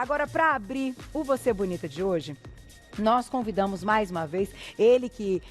Agora, para abrir o Você Bonita de hoje, nós convidamos mais uma vez ele que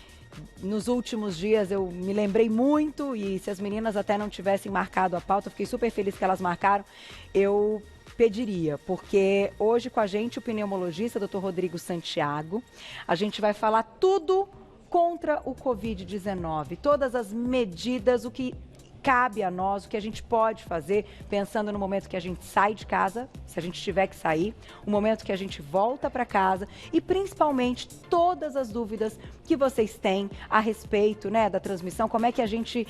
nos últimos dias eu me lembrei muito, e se as meninas até não tivessem marcado a pauta, eu fiquei super feliz que elas marcaram, eu pediria, porque hoje com a gente o pneumologista Dr. Rodrigo Santiago, a gente vai falar tudo contra o Covid-19, todas as medidas, o que cabe a nós, o que a gente pode fazer, pensando no momento que a gente sai de casa, se a gente tiver que sair, o momento que a gente volta para casa e principalmente todas as dúvidas que vocês têm a respeito, né, da transmissão, como é que a gente,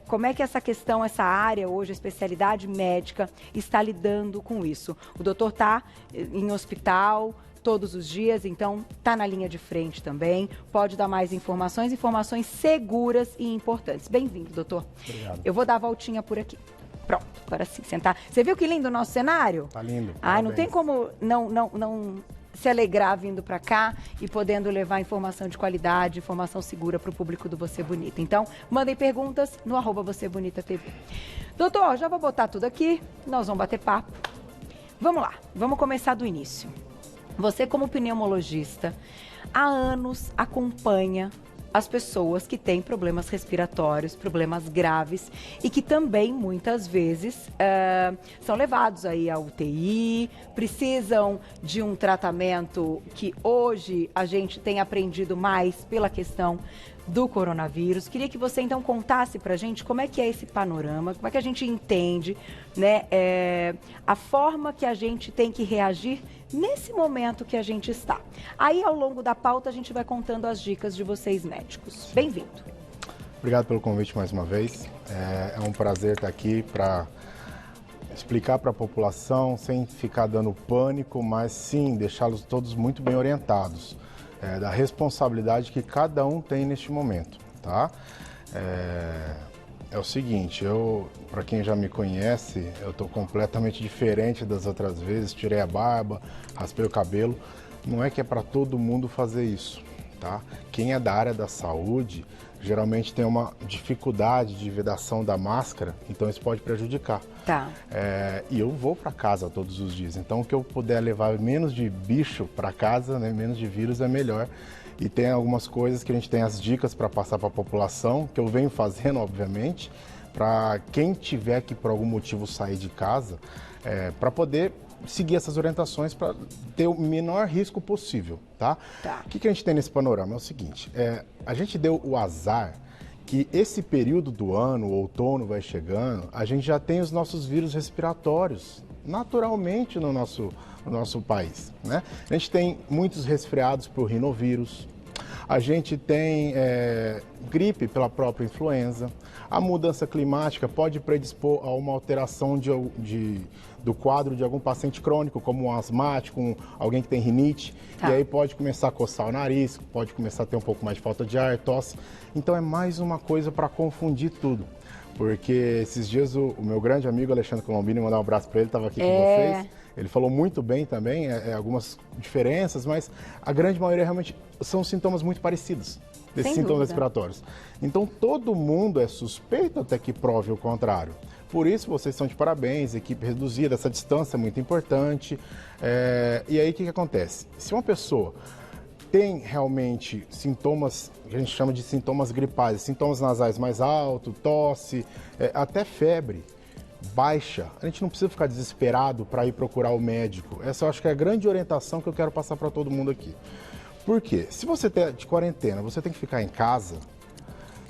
como é que essa questão, essa área hoje, a especialidade médica, está lidando com isso. O doutor está em hospital todos os dias, então tá na linha de frente também, pode dar mais informações seguras e importantes. Bem-vindo, doutor. Obrigado. Eu vou dar a voltinha por aqui. Pronto, agora sim, sentar. Você viu que lindo o nosso cenário? Tá lindo. Ai, não tem como não se alegrar vindo para cá e podendo levar informação de qualidade, informação segura para o público do Você Bonita. Então, mandem perguntas no @VocêBonitaTV. Doutor, já vou botar tudo aqui, nós vamos bater papo. Vamos lá, vamos começar do início. Você, como pneumologista, há anos acompanha as pessoas que têm problemas respiratórios, problemas graves e que também, muitas vezes, são levados aí à UTI, precisam de um tratamento que hoje a gente tem aprendido mais pela questão do coronavírus. Queria que você, então, contasse pra gente como é que é esse panorama, como é que a gente entende, né, a forma que a gente tem que reagir nesse momento que a gente está. Aí, ao longo da pauta, a gente vai contando as dicas de vocês médicos. Bem-vindo. Obrigado pelo convite mais uma vez. É um prazer estar aqui para explicar para a população, sem ficar dando pânico, mas sim deixá-los todos muito bem orientados da responsabilidade que cada um tem neste momento, tá? É o seguinte, para quem já me conhece, eu estou completamente diferente das outras vezes, tirei a barba, raspei o cabelo. Não é que é para todo mundo fazer isso, tá? Quem é da área da saúde, geralmente tem uma dificuldade de vedação da máscara, então isso pode prejudicar. Tá. E eu vou para casa todos os dias, então o que eu puder levar menos de bicho para casa, né, menos de vírus, é melhor. E tem algumas coisas que a gente tem as dicas para passar para a população, que eu venho fazendo, obviamente, para quem tiver que por algum motivo sair de casa, para poder seguir essas orientações para ter o menor risco possível, tá? Tá. O que a gente tem nesse panorama? É o seguinte, a gente deu o azar que esse período do ano, o outono vai chegando, a gente já tem os nossos vírus respiratórios naturalmente no nosso país, né? A gente tem muitos resfriados por rinovírus, a gente tem gripe pela própria influenza, a mudança climática pode predispor a uma alteração do quadro de algum paciente crônico, como um asmático, alguém que tem rinite, tá. E aí pode começar a coçar o nariz, pode começar a ter um pouco mais de falta de ar, tosse. Então é mais uma coisa para confundir tudo. Porque esses dias o meu grande amigo Alexandre Colombini, mandar um abraço para ele, estava aqui com vocês. Ele falou muito bem também, algumas diferenças, mas a grande maioria realmente são sintomas muito parecidos, desses sintomas respiratórios. Então todo mundo é suspeito até que prove o contrário. Por isso vocês estão de parabéns, equipe reduzida, essa distância é muito importante. E aí o que acontece? Se uma pessoa tem realmente sintomas, que a gente chama de sintomas gripais, sintomas nasais mais altos, tosse, até febre baixa, a gente não precisa ficar desesperado para ir procurar o médico. Essa eu acho que é a grande orientação que eu quero passar para todo mundo aqui. Por quê? Se você está de quarentena, você tem que ficar em casa.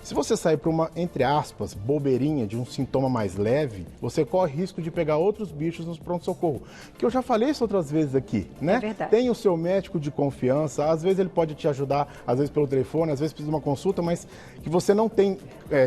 Se você sair para uma, entre aspas, bobeirinha de um sintoma mais leve, você corre risco de pegar outros bichos no pronto-socorro. Que eu já falei isso outras vezes aqui, né? É verdade. Tem o seu médico de confiança, às vezes ele pode te ajudar, às vezes pelo telefone, às vezes precisa de uma consulta, mas que você não tem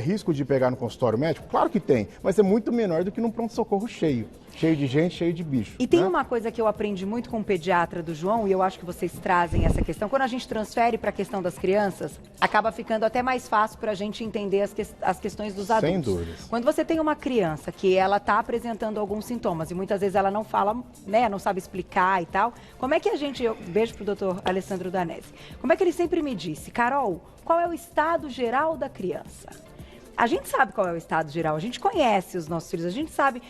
risco de pegar no consultório médico? Claro que tem, mas é muito menor do que num pronto-socorro cheio. Cheio de gente, cheio de bicho. E tem uma coisa que eu aprendi muito com o pediatra do João, e eu acho que vocês trazem essa questão. Quando a gente transfere para a questão das crianças, acaba ficando até mais fácil para a gente entender as questões dos adultos. Sem dúvidas. Quando você tem uma criança que ela está apresentando alguns sintomas e muitas vezes ela não fala, né, não sabe explicar e tal, como é que a gente... Beijo pro doutor Alessandro Danesi. Como é que ele sempre me disse, Carol, qual é o estado geral da criança? a gente sabe qual é o estado geral, a gente conhece os nossos filhos, a gente sabe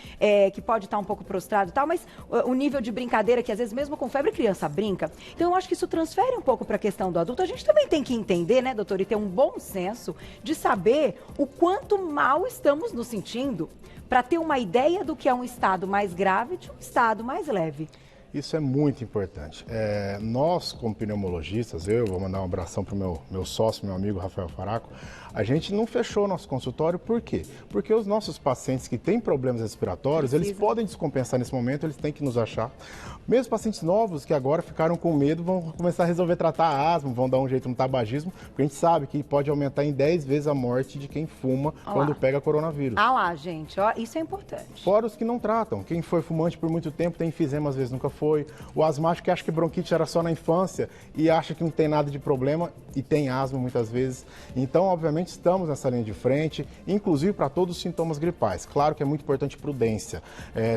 que pode estar um pouco prostrado e tal, mas o nível de brincadeira que às vezes mesmo com febre a criança brinca. Então eu acho que isso transfere um pouco para a questão do adulto. A gente também tem que entender, né, doutor, e ter um bom senso de saber o quanto mal estamos nos sentindo para ter uma ideia do que é um estado mais grave de um estado mais leve. Isso é muito importante. Nós, como pneumologistas, eu vou mandar um abração para o meu sócio, meu amigo Rafael Faraco, a gente não fechou nosso consultório, por quê? Porque os nossos pacientes que têm problemas respiratórios, eles podem descompensar nesse momento, eles têm que nos achar. Mesmo pacientes novos que agora ficaram com medo, vão começar a resolver tratar a asma, vão dar um jeito no tabagismo, porque a gente sabe que pode aumentar em 10 vezes a morte de quem fuma quando pega coronavírus. Ah lá, gente, ó, isso é importante. Fora os que não tratam. Quem foi fumante por muito tempo tem enfisema, às vezes nunca foi. O asmático que acha que bronquite era só na infância e acha que não tem nada de problema e tem asma muitas vezes. Então, obviamente, estamos nessa linha de frente, inclusive para todos os sintomas gripais. Claro que é muito importante prudência.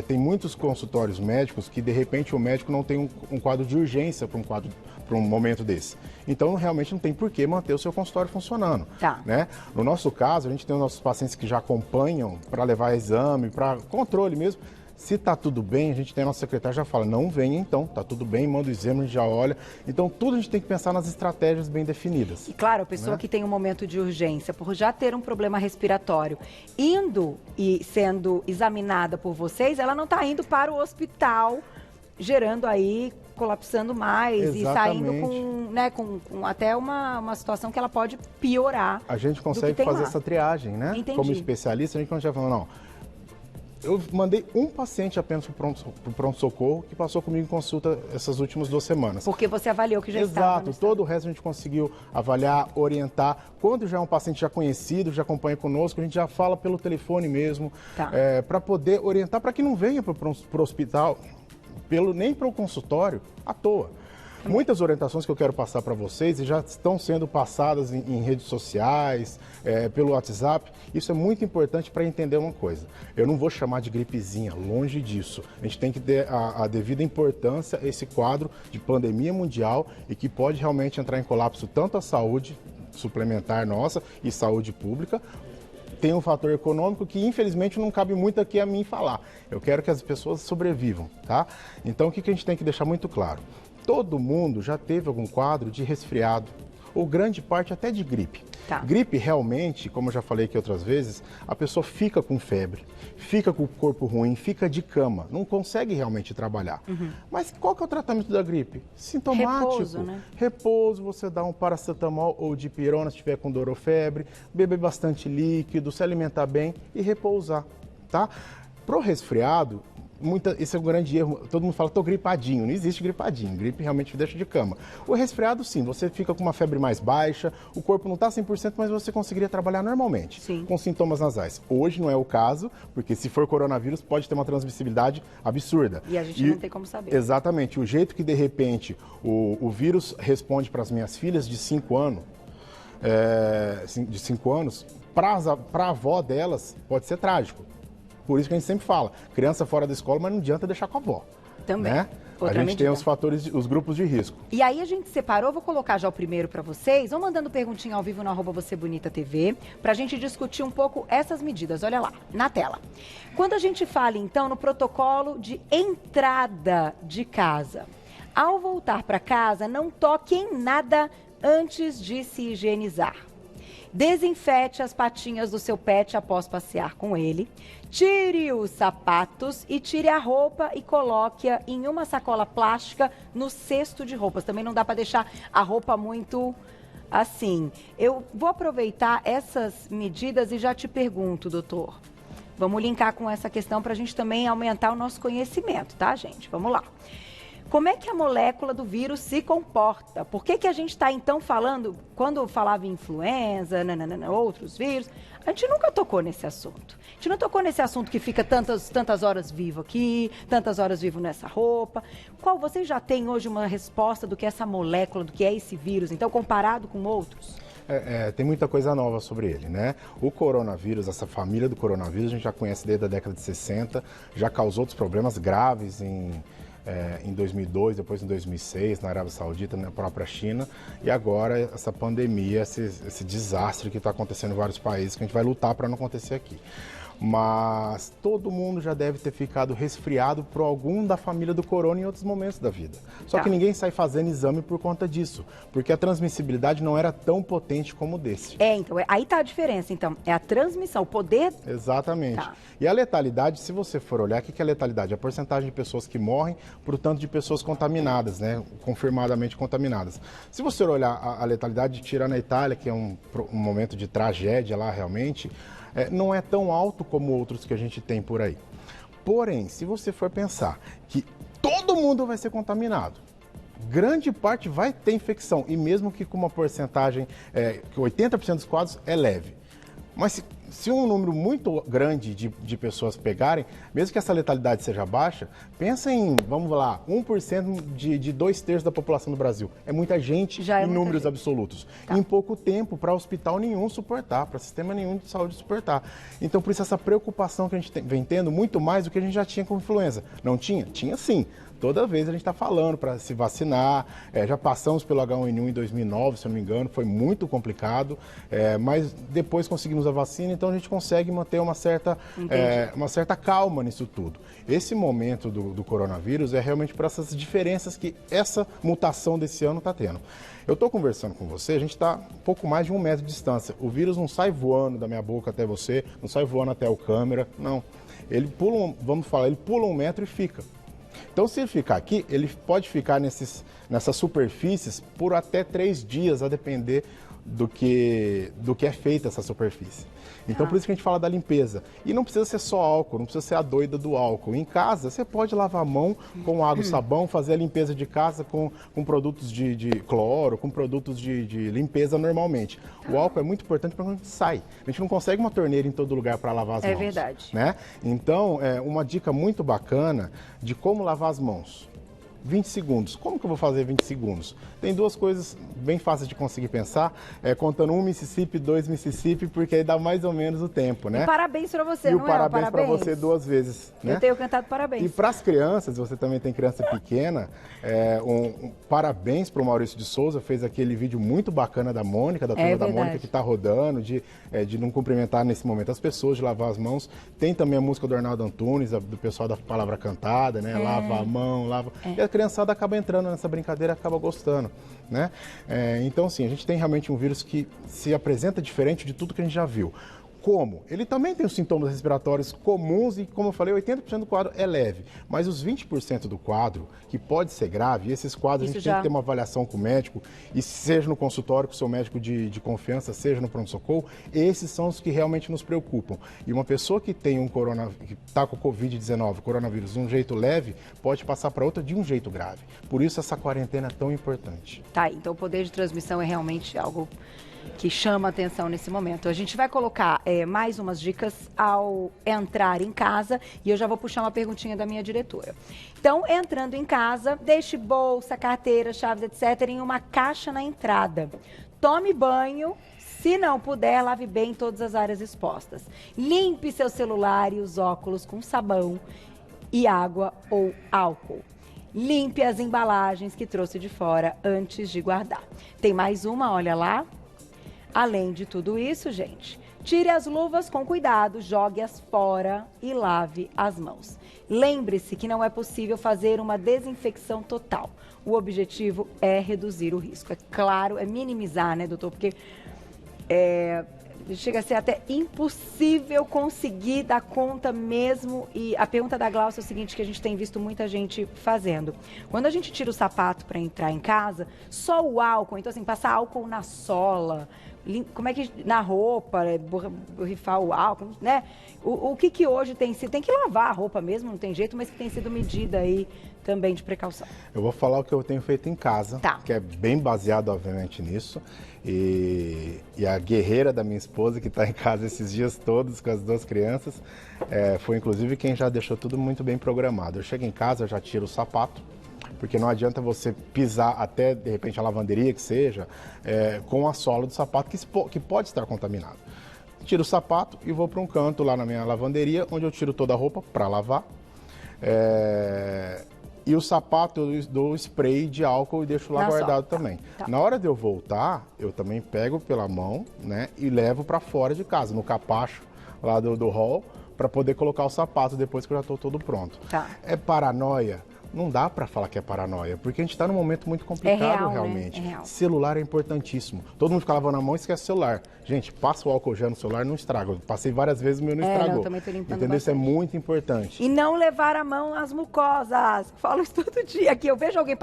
Tem muitos consultórios médicos que, de repente, o médico não tem um quadro de urgência para um momento desse. Então, realmente não tem por que manter o seu consultório funcionando. Tá. Né? No nosso caso, a gente tem os nossos pacientes que já acompanham para levar exame, para controle mesmo. Se está tudo bem, a gente tem a nossa secretária já fala, não venha então, está tudo bem, manda o exame, a gente já olha. Então, tudo a gente tem que pensar nas estratégias bem definidas. E claro, a pessoa que tem um momento de urgência, por já ter um problema respiratório, indo e sendo examinada por vocês, ela não está indo para o hospital, gerando aí, colapsando mais. Exatamente. E saindo com até uma situação que ela pode piorar. A gente consegue fazer essa triagem, né? Entendi. Como especialista, a gente consegue falar, não. Eu mandei um paciente apenas para o pronto-socorro que passou comigo em consulta essas últimas 2 semanas. Porque você avaliou que já estava. Exato, todo o resto a gente conseguiu avaliar, orientar. Quando já é um paciente já conhecido, já acompanha conosco, a gente já fala pelo telefone mesmo, para poder orientar, para que não venha para o hospital, nem para o consultório, à toa. Muitas orientações que eu quero passar para vocês e já estão sendo passadas em redes sociais, pelo WhatsApp. Isso é muito importante para entender uma coisa. Eu não vou chamar de gripezinha, longe disso. A gente tem que ter a devida importância a esse quadro de pandemia mundial e que pode realmente entrar em colapso tanto a saúde suplementar nossa e saúde pública. Tem um fator econômico que, infelizmente, não cabe muito aqui a mim falar. Eu quero que as pessoas sobrevivam, tá? Então, o que a gente tem que deixar muito claro? Todo mundo já teve algum quadro de resfriado, ou grande parte até de gripe. Tá. Gripe, realmente, como eu já falei aqui outras vezes, a pessoa fica com febre, fica com o corpo ruim, fica de cama, não consegue realmente trabalhar. Mas qual que é o tratamento da gripe? Sintomático. Repouso, né? Repouso, você dá um paracetamol ou dipirona se tiver com dor ou febre, beber bastante líquido, se alimentar bem e repousar, tá? Pro resfriado, esse é um grande erro. Todo mundo fala, tô gripadinho. Não existe gripadinho. Gripe realmente deixa de cama. O resfriado, sim, você fica com uma febre mais baixa, o corpo não está 100%, mas você conseguiria trabalhar normalmente, com sintomas nasais. Hoje não é o caso, porque se for coronavírus, pode ter uma transmissibilidade absurda. E a gente não tem como saber. Exatamente. O jeito que, de repente, o vírus responde para as minhas filhas de 5 anos, para a avó delas, pode ser trágico. Por isso que a gente sempre fala, criança fora da escola, mas não adianta deixar com a avó. Também. Né? A gente tem os fatores, os grupos de risco. E aí a gente separou, vou colocar já o primeiro para vocês. Vão mandando perguntinha ao vivo no @vocêbonita.tv para a gente discutir um pouco essas medidas. Olha lá, na tela. Quando a gente fala, então, no protocolo de entrada de casa, ao voltar para casa, não toque em nada antes de se higienizar. Desinfete as patinhas do seu pet após passear com ele. Tire os sapatos e tire a roupa e coloque-a em uma sacola plástica no cesto de roupas. Também não dá para deixar a roupa muito assim. Eu vou aproveitar essas medidas e já te pergunto, doutor. Vamos linkar com essa questão para a gente também aumentar o nosso conhecimento, tá, gente? Vamos lá. Como é que a molécula do vírus se comporta? Por que a gente está, então, falando, quando falava em influenza, outros vírus, a gente nunca tocou nesse assunto. A gente não tocou nesse assunto que fica tantas horas vivo aqui, tantas horas vivo nessa roupa. Qual vocês já têm hoje uma resposta do que é essa molécula, do que é esse vírus, então, comparado com outros? Tem muita coisa nova sobre ele, né? O coronavírus, essa família do coronavírus, a gente já conhece desde a década de 60, já causou outros problemas graves em em 2002, depois em 2006, na Arábia Saudita, na própria China, e agora essa pandemia, esse desastre que está acontecendo em vários países, que a gente vai lutar para não acontecer aqui. Mas todo mundo já deve ter ficado resfriado por algum da família do corona em outros momentos da vida. Só que ninguém sai fazendo exame por conta disso, porque a transmissibilidade não era tão potente como o desse. Então, aí está a diferença, então, é a transmissão, o poder... Exatamente. Tá. E a letalidade, se você for olhar, o que é a letalidade? A porcentagem de pessoas que morrem por tanto de pessoas contaminadas, né? Confirmadamente contaminadas. Se você olhar a letalidade, tirando a Itália, que é um momento de tragédia lá realmente, não é tão alto como outros que a gente tem por aí. Porém, se você for pensar que todo mundo vai ser contaminado, grande parte vai ter infecção, e mesmo que com uma porcentagem, que 80% dos quadros é leve. Mas se um número muito grande de pessoas pegarem, mesmo que essa letalidade seja baixa, pensa em, vamos lá, 1% de 2/3 da população do Brasil. É muita gente em números absolutos. Em pouco tempo, para hospital nenhum suportar, para sistema nenhum de saúde suportar. Então, por isso, essa preocupação que a gente vem tendo, muito mais do que a gente já tinha com influenza. Não tinha? Tinha sim. Toda vez a gente está falando para se vacinar, já passamos pelo H1N1 em 2009, se eu não me engano, foi muito complicado, mas depois conseguimos a vacina, então a gente consegue manter uma certa calma nisso tudo. Esse momento do coronavírus é realmente por essas diferenças que essa mutação desse ano está tendo. Eu estou conversando com você, a gente está um pouco mais de 1 metro de distância. O vírus não sai voando da minha boca até você, não sai voando até o câmera, não. Ele pula, ele pula 1 metro e fica. Então, se ele ficar aqui, ele pode ficar nessas superfícies por até 3 dias, a depender do que é feita essa superfície. Então, por isso que a gente fala da limpeza. E não precisa ser só álcool, não precisa ser a doida do álcool. Em casa, você pode lavar a mão com água e sabão, fazer a limpeza de casa com produtos de cloro, com produtos de limpeza normalmente. O álcool é muito importante para quando a gente sai. A gente não consegue uma torneira em todo lugar para lavar as mãos. É verdade. Né? Então, uma dica muito bacana de como lavar as mãos. 20 segundos. Como que eu vou fazer 20 segundos? Tem 2 coisas bem fáceis de conseguir pensar, contando 1 Mississippi, 2 Mississippi, porque aí dá mais ou menos o tempo, né? E parabéns para você, não é? E o parabéns para você 2 vezes, né? Eu tenho cantado parabéns. E para as crianças, você também tem criança pequena, parabéns para o Maurício de Souza, fez aquele vídeo muito bacana da Mônica, da turma da Mônica, que está rodando, de não cumprimentar nesse momento as pessoas, de lavar as mãos. Tem também a música do Arnaldo Antunes, do pessoal da Palavra Cantada, né? Lava a mão, lava... E a criançada acaba entrando nessa brincadeira, acaba gostando, né? Então, sim, a gente tem realmente um vírus que se apresenta diferente de tudo que a gente já viu. Como? Ele também tem os sintomas respiratórios comuns e, como eu falei, 80% do quadro é leve. Mas os 20% do quadro, que pode ser grave, esses quadros a gente tem que ter uma avaliação com o médico, e seja no consultório com o seu médico de confiança, seja no pronto-socorro, esses são os que realmente nos preocupam. E uma pessoa que tem que está com Covid-19, coronavírus, de um jeito leve, pode passar para outra de um jeito grave. Por isso essa quarentena é tão importante. Tá, então o poder de transmissão é realmente algo que chama atenção nesse momento. A gente vai colocar mais umas dicas ao entrar em casa e eu já vou puxar uma perguntinha da minha diretora. Então, entrando em casa, deixe bolsa, carteira, chaves, etc. em uma caixa na entrada. Tome banho. Se não puder, lave bem todas as áreas expostas. Limpe seu celular e os óculos com sabão e água ou álcool. Limpe as embalagens que trouxe de fora antes de guardar. Tem mais uma, olha lá. Além de tudo isso, gente, tire as luvas com cuidado, jogue-as fora e lave as mãos. Lembre-se que não é possível fazer uma desinfecção total. O objetivo é reduzir o risco. É claro, é minimizar, né, doutor? Porque chega a ser até impossível conseguir dar conta mesmo. E a pergunta da Glaucia é o seguinte, que a gente tem visto muita gente fazendo. Quando a gente tira o sapato para entrar em casa, só o álcool, então assim, passar álcool na sola, como é que na roupa, borrifar o álcool, né? O que hoje tem sido, tem que lavar a roupa mesmo, não tem jeito, mas que tem sido medida aí também de precaução. Eu vou falar o que eu tenho feito em casa, que é bem baseado, obviamente, nisso. E a guerreira da minha esposa, que está em casa esses dias todos com as 2 crianças, foi inclusive quem já deixou tudo muito bem programado. Eu chego em casa, eu já tiro o sapato, porque não adianta você pisar até, de repente, a lavanderia que seja, com a sola do sapato que pode estar contaminado. Tiro o sapato e vou para um canto lá na minha lavanderia, onde eu tiro toda a roupa para lavar. E o sapato eu dou spray de álcool e deixo lá Na guardado sola, também. tá. Na hora de eu voltar, eu também pego pela mão, né, e levo para fora de casa, no capacho lá do hall, para poder colocar o sapato depois que eu já estou todo pronto. Tá. É paranoia? Não dá para falar que é paranoia, porque a gente está num momento muito complicado, real, né? realmente. É real. Celular é importantíssimo. Todo mundo fica lavando a mão e esquece o celular. Gente, passa o álcool gel no celular, não estraga. Eu passei várias vezes, o meu não estragou. Não, eu também tô limpando Entendeu? Isso é bastante. muito importante. E não levar a mão às mucosas. Falo isso todo dia aqui. Eu vejo alguém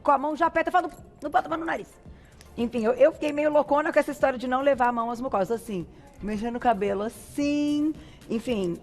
com a mão já aperta e falo, não bota a mão no nariz. Enfim, eu fiquei meio loucona com essa história de não levar a mão às mucosas. Assim, mexendo o cabelo assim. Enfim,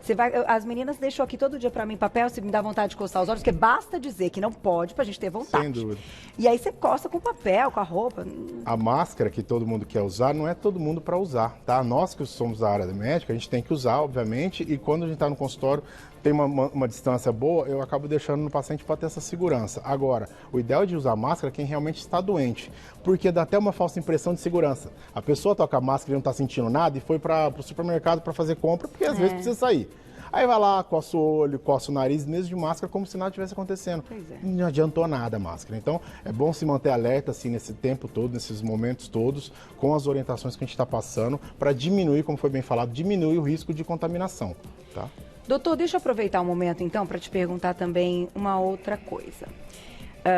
você vai. As meninas deixam aqui todo dia pra mim papel, se me dá vontade de coçar os olhos, porque basta dizer que não pode pra gente ter vontade. Sem dúvida. E aí você coça com papel, com a roupa. A máscara que todo mundo quer usar, não é todo mundo para usar, tá? Nós que somos da área da médica, a gente tem que usar, obviamente, e quando a gente está no consultório, tem uma distância boa, eu acabo deixando no paciente para ter essa segurança. Agora, o ideal é de usar máscara é quem realmente está doente, porque dá até uma falsa impressão de segurança. A pessoa toca a máscara e não está sentindo nada e foi para o supermercado para fazer compra, porque às vezes precisa sair. Aí vai lá, coça o olho, coça o nariz, mesmo de máscara, como se nada tivesse acontecendo. Pois é. Não adiantou nada a máscara. Então, é bom se manter alerta, assim, nesse tempo todo, nesses momentos todos, com as orientações que a gente está passando, para diminuir, como foi bem falado, diminuir o risco de contaminação, tá? Doutor, deixa eu aproveitar um momento, então, para te perguntar também uma outra coisa.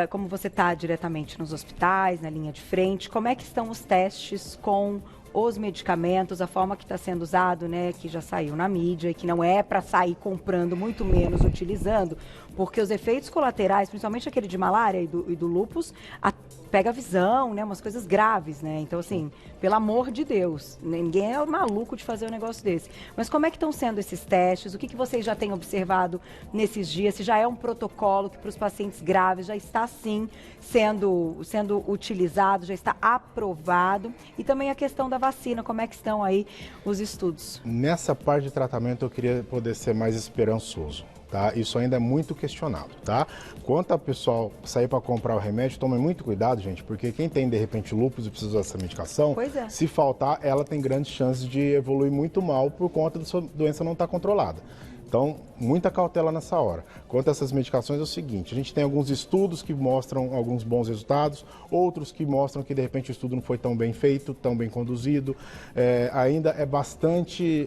Como você está diretamente nos hospitais, na linha de frente, como é que estão os testes com os medicamentos, a forma que está sendo usado, né, que já saiu na mídia e que não é para sair comprando, muito menos utilizando, porque os efeitos colaterais, principalmente aquele de malária e do lúpus, pega a visão, né, umas coisas graves, né? Então, assim, pelo amor de Deus, ninguém é maluco de fazer um negócio desse. Mas como é que estão sendo esses testes? O que vocês já têm observado nesses dias? Se já é um protocolo que para os pacientes graves já está, sim, sendo utilizado, já está aprovado? E também a questão da vacina, como é que estão aí os estudos? Nessa parte de tratamento, eu queria poder ser mais esperançoso. Tá? Isso ainda é muito questionado, tá? Quanto a pessoal sair para comprar o remédio, tomem muito cuidado, gente, porque quem tem, de repente, lúpus e precisa dessa medicação, se faltar, ela tem grandes chances de evoluir muito mal por conta da sua doença não estar controlada. Então, muita cautela nessa hora. Quanto a essas medicações, é o seguinte, a gente tem alguns estudos que mostram alguns bons resultados, outros que mostram que, de repente, o estudo não foi tão bem feito, tão bem conduzido, ainda é bastante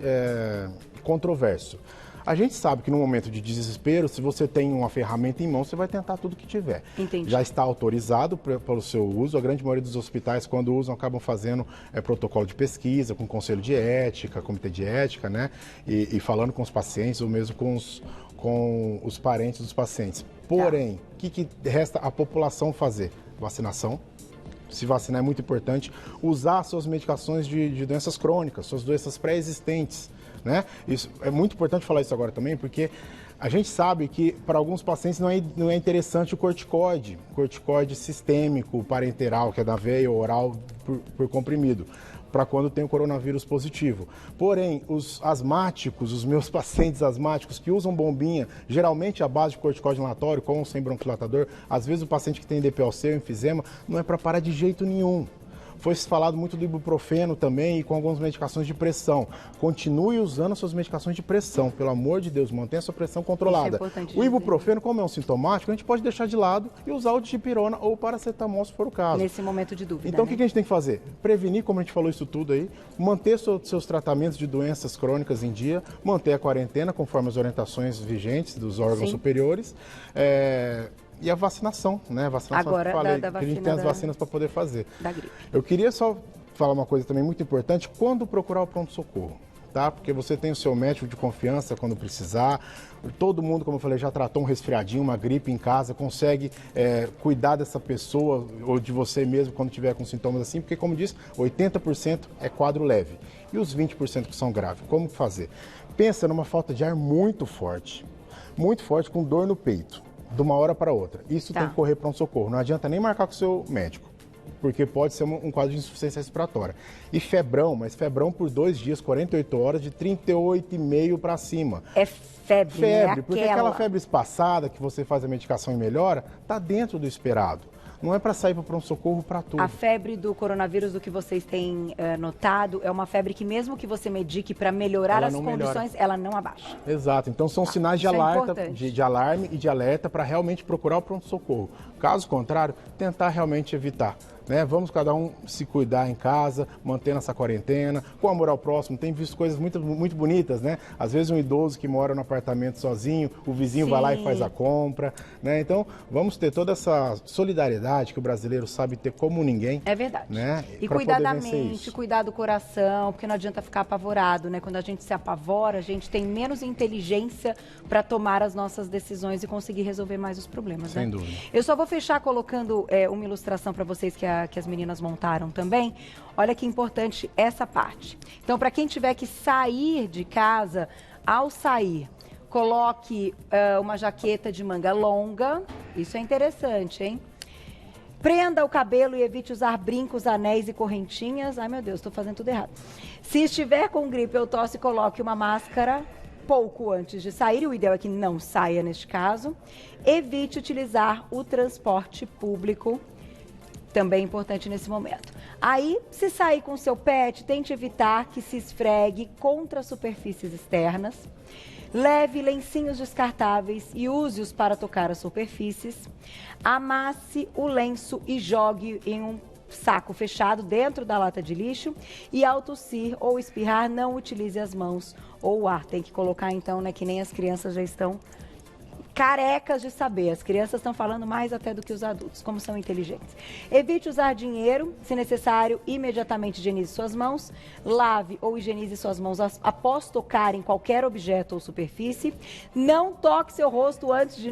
controverso. A gente sabe que no momento de desespero, se você tem uma ferramenta em mão, você vai tentar tudo que tiver. Entendi. Já está autorizado pelo seu uso. A grande maioria dos hospitais, quando usam, acabam fazendo protocolo de pesquisa, com conselho de ética, comitê de ética, né? E falando com os pacientes ou mesmo com os parentes dos pacientes. Porém, o que resta a população fazer? Vacinação. Se vacinar é muito importante. Usar suas medicações de doenças crônicas, suas doenças pré-existentes. Né? Isso, é muito importante falar isso agora também, porque a gente sabe que para alguns pacientes não é interessante o corticoide sistêmico, parenteral, que é da veia ou oral por comprimido, para quando tem o coronavírus positivo. Porém, os asmáticos, os meus pacientes asmáticos que usam bombinha, geralmente à base de corticoide inalatório, com ou sem bronquilatador, às vezes o paciente que tem DPLC ou enfisema, não é para parar de jeito nenhum. Foi falado muito do ibuprofeno também e com algumas medicações de pressão. Continue usando suas medicações de pressão, pelo amor de Deus, mantenha a sua pressão controlada. O ibuprofeno, como é um sintomático, a gente pode deixar de lado e usar o dipirona ou o paracetamol, se for o caso. Nesse momento de dúvida, então, né? O que a gente tem que fazer? Prevenir, como a gente falou isso tudo aí, manter seus tratamentos de doenças crônicas em dia, manter a quarentena conforme as orientações vigentes dos órgãos superiores. E a vacinação, né? A vacinação agora, que eu falei, da que a gente tem as vacinas para poder fazer. Da gripe. Eu queria só falar uma coisa também muito importante, quando procurar o pronto-socorro, tá? Porque você tem o seu médico de confiança quando precisar, todo mundo, como eu falei, já tratou um resfriadinho, uma gripe em casa, consegue cuidar dessa pessoa ou de você mesmo quando tiver com sintomas assim, porque como disse, 80% é quadro leve e os 20% que são graves. Como fazer? Pensa numa falta de ar muito forte com dor no peito. De uma hora para outra. Isso tem que correr pronto-socorro. Não adianta nem marcar com o seu médico, porque pode ser um quadro de insuficiência respiratória. E febrão, mas febrão por 2 dias, 48 horas, de 38,5 para cima. É febre, né? Porque aquela febre espaçada que você faz a medicação e melhora, está dentro do esperado. não é para sair para o pronto-socorro para tudo. A febre do coronavírus, do que vocês têm notado, é uma febre que mesmo que você medique para melhorar as condições, ela não abaixa. Exato, então são sinais de alerta, de alarme e de alerta para realmente procurar o pronto-socorro. Caso contrário, tentar realmente evitar. Né? Vamos cada um se cuidar em casa, mantendo essa quarentena, com amor ao próximo. Tem visto coisas muito, muito bonitas, né? Às vezes um idoso que mora no apartamento sozinho, o vizinho vai lá e faz a compra, né? Então, vamos ter toda essa solidariedade que o brasileiro sabe ter como ninguém. É verdade. Né? E cuidar da mente, cuidar do coração, porque não adianta ficar apavorado, né? Quando a gente se apavora, a gente tem menos inteligência para tomar as nossas decisões e conseguir resolver mais os problemas, né? Sem dúvida. Eu só vou fechar colocando uma ilustração para vocês que as meninas montaram também. Olha que importante essa parte. Então, para quem tiver que sair de casa, ao sair, coloque uma jaqueta de manga longa. Isso é interessante, hein? Prenda o cabelo e evite usar brincos, anéis e correntinhas. Ai, meu Deus, estou fazendo tudo errado. Se estiver com gripe ou tosse, coloque uma máscara pouco antes de sair. O ideal é que não saia neste caso. Evite utilizar o transporte público. Também importante nesse momento. Aí, se sair com o seu pet, tente evitar que se esfregue contra superfícies externas. Leve lencinhos descartáveis e use-os para tocar as superfícies. Amasse o lenço e jogue em um saco fechado dentro da lata de lixo. E ao tossir ou espirrar, não utilize as mãos ou o ar. Tem que colocar então, né, que nem as crianças já estão carecas de saber. As crianças estão falando mais até do que os adultos, como são inteligentes. Evite usar dinheiro, se necessário, imediatamente higienize suas mãos, lave ou higienize suas mãos após tocar em qualquer objeto ou superfície, não toque seu rosto antes de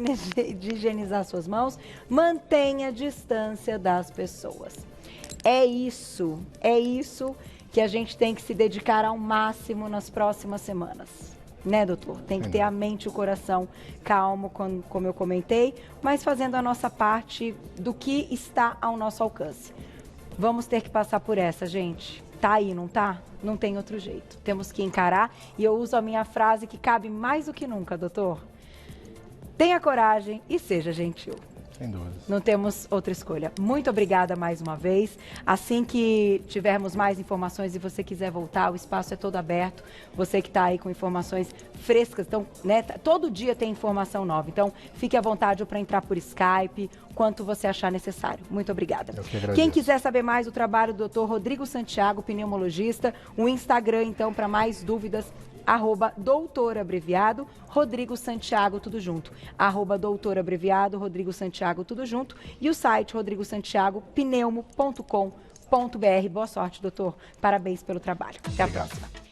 higienizar suas mãos, mantenha a distância das pessoas. É isso que a gente tem que se dedicar ao máximo nas próximas semanas. Né, doutor? Tem que ter a mente e o coração calmo, como eu comentei, mas fazendo a nossa parte do que está ao nosso alcance. Vamos ter que passar por essa, gente. Tá aí, não tá? Não tem outro jeito. Temos que encarar e eu uso a minha frase que cabe mais do que nunca, doutor. Tenha coragem e seja gentil. Sem dúvida. Não temos outra escolha. Muito obrigada mais uma vez. Assim que tivermos mais informações e você quiser voltar, o espaço é todo aberto. Você que está aí com informações frescas, então, né, todo dia tem informação nova. Então, fique à vontade para entrar por Skype, quanto você achar necessário. Muito obrigada. Quem quiser saber mais do trabalho do Dr. Rodrigo Santiago, pneumologista, o Instagram, então, para mais dúvidas, @doutor abreviado, Rodrigo Santiago, tudo junto. @doutor abreviado, Rodrigo Santiago, tudo junto. E o site rodrigosantiagopneumo.com.br. Boa sorte, doutor. Parabéns pelo trabalho. Até a próxima.